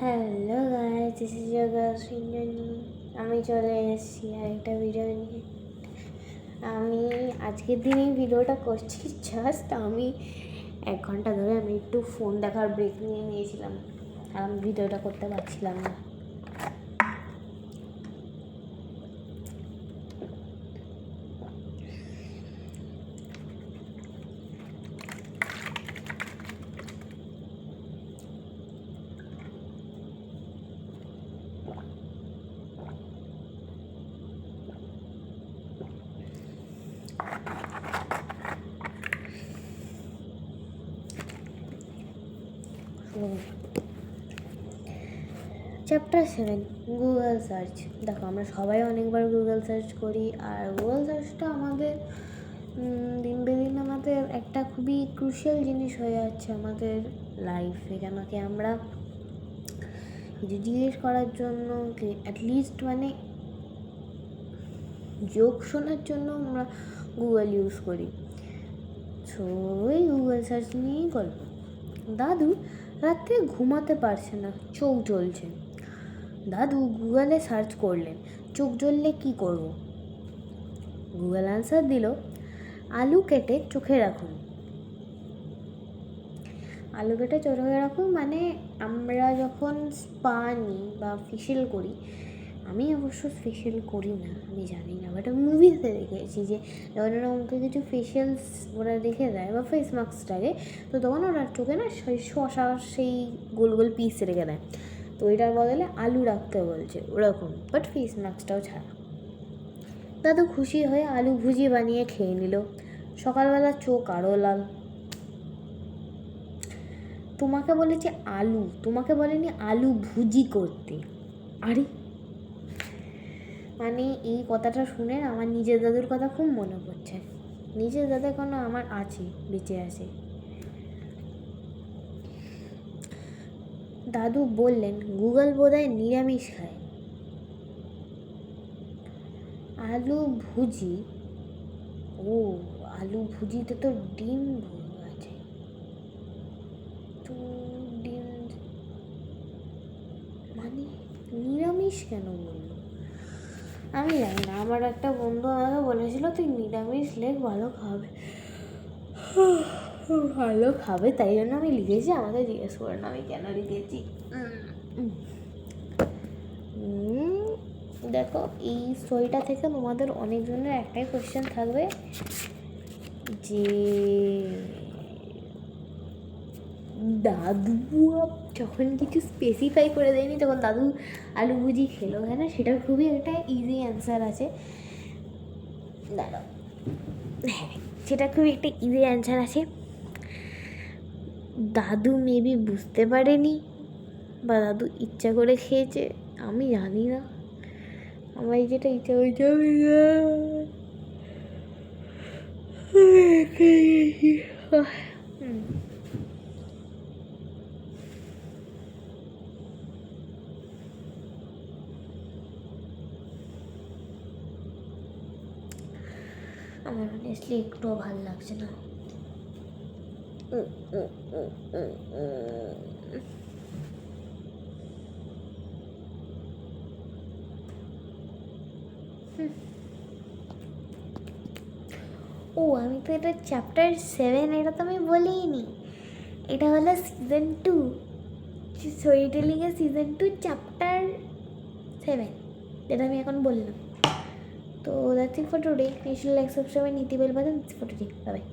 Hello guys, this is your girl Sinjini. আমি চলে এসেছি আরেকটা ভিডিও নিয়ে। আমি আজকের দিনেই ভিডিওটা করছি। জাস্ট আমি 1 ঘন্টা ধরে আমি একটু ফোন দেখার ব্রেক নিয়েছিলাম, আর আমি ভিডিওটা করতে পারছিলাম না। Chapter 7, Google search. দেখো, আমরা সবাই অনেকবার গুগল সার্চ করি, আর গুগল সার্চটা আমাদের দিন বেদিন আমাদের একটা খুবই ক্রুশিয়াল জিনিস হয়ে যাচ্ছে আমাদের লাইফে। কেন কি আমরা কিছু জিজ্ঞেস করার জন্য, অ্যাটলিস্ট মানে জোক শোনার জন্য আমরা গুগল ইউজ করি। সো ওই গুগল সার্চ নিয়েই গল্প। দাদু রাত্রে ঘুমাতে পারছে না, চোখ জ্বলছে। দাদু গুগলে সার্চ করলেন, চোখ জ্বললে কী করব? গুগল অ্যান্সার দিল, আলু কেটে চোখে রাখুন। আলু কেটে চোখে রাখুন মানে আমরা যখন স্পা নিই বা ফেশিয়াল করি, আমি অবশ্য ফেশিয়াল করি না, আমি জানি না, বাট আমি মুভিতে দেখেছি যে যখন ওরা মুখে কিছু ফেশিয়ালস ওরা রেখে দেয় বা ফেস মাস্কটাকে, তো তখন ওরা চোখে না শশা সেই গোল গোল পিস রেখে দেয়, তো এটার বদলে আলু রাখতে বলছে ওরকম, বাট ফেস মাস্কটাও ছাড়া। দাদু খুশি হয়ে আলু ভুজি বানিয়ে খেয়ে নিল। সকালবেলা চোখ আরও লাল। তোমাকে বলেছে আলু, তোমাকে বলেনি আলু ভুজি করতে। আরে মানে এই কথাটা শুনে আমার নিজের দাদুর কথা খুব মনে পড়ছে। নিজের দাদা কোনো আমার আছে, বেঁচে আছে। দাদু বললেন, গুগল বোধহয় নিরামিষ খায়। আলু ভুজি? ও, আলু ভুজিতে তো ডিম আছে, তো ডিম মানে নিরামিষ কেন বললো? আমি জানি না। আমার একটা বন্ধু আমাকে বলেছিল, তুই নিরামিষ লেখ, ভালো খাবে, ভালো খাবে, তাই জন্য আমি লিখেছি। আমাকে জিজ্ঞেস করে না আমি কেন লিখেছি। দেখো, এই স্টোরিটা থেকে তোমাদের অনেকজনের একটাই কোয়েশ্চেন থাকবে যে দাদু যখন কিছু স্পেসিফাই করে দেয়নি তখন দাদু আলু ভুজি খেলো কেন, সেটা খুবই একটা ইজি অ্যান্সার আছে। দাঁড়াও, হ্যাঁ, সেটা খুবই একটা ইজি অ্যান্সার আছে। দাদু মেবি বুঝতে পারেনি, বা দাদু ইচ্ছা করে খেয়েছে, আমি জানি না। আমার যেটা ইচ্ছা হয়েছে আমি আমার অনেস্টলি একটুও ভালো লাগছে না। ও, আমি তো এটা চ্যাপ্টার 7, এটা তো আমি বলিনি। এটা হলো সিজন 2, স্টোরি টেলিংয়ের সিজন 2 চ্যাপ্টার 7, যেটা আমি এখন বললাম। তো that's it for today. You should like, subscribe, and hit the bell button for today. Bye bye.